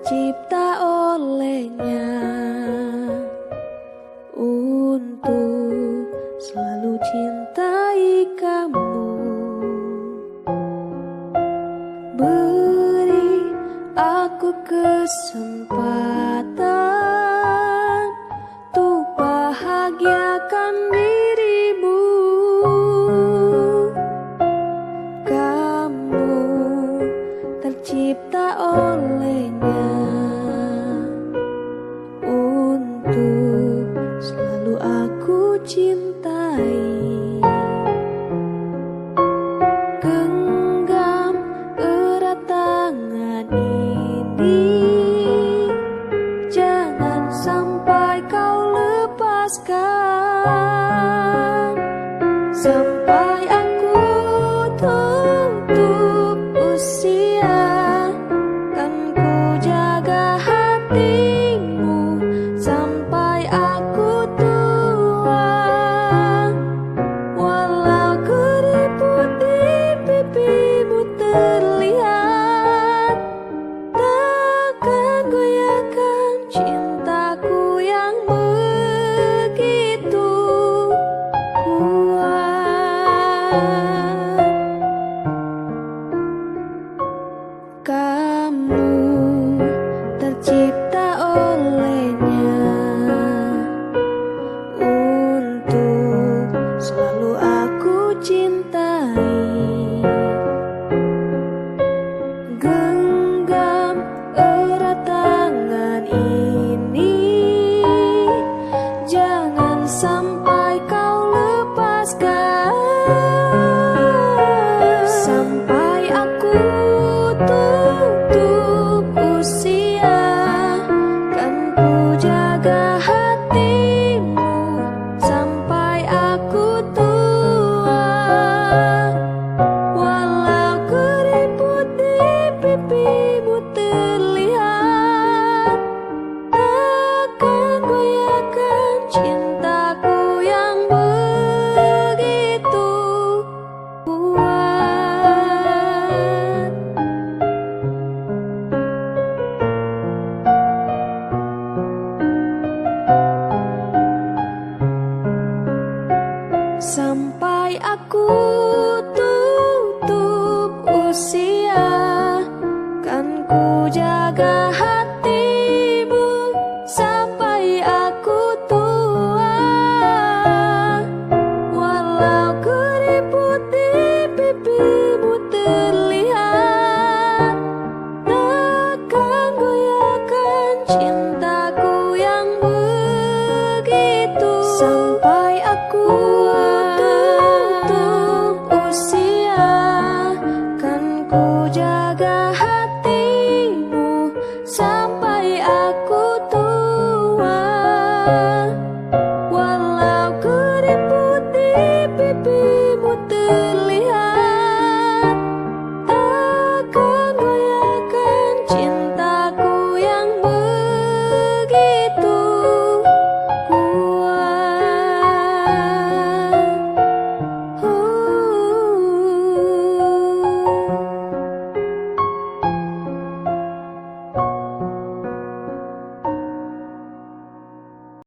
tercipta olehnya untuk selalu cintai kamu. Beri aku kesempatan untuk bahagiakan dirimu. Kamu tercipta olehnya untuk selalu aku cintai. Genggam erat tangan ini, jangan sampai kau lepaskan. Sampai aku tutup usia, kan ku jaga hatimu. Sampai aku tua, walau keriput di pipimu terlihat, takkan goyahkan cintaku yang begitu kuat. Kamu tercipta olehnya untuk selalu aku cintai. Genggam erat tangan ini, jangan sampai kau lepaskan. Sampai aku tutup usia, kan ku jaga hatimu. Sampai aku tua, walau keriput di pipimu terlihat, takkan goyahkan cintaku yang begitu kuat. Sampai aku tutup usia, kan ku jaga hatimu. Sampai aku tua, walau keriput di pipimu terlihat, takkan goyahkan cintaku yang begitu. Sampai aku tutup usia, kan ku jaga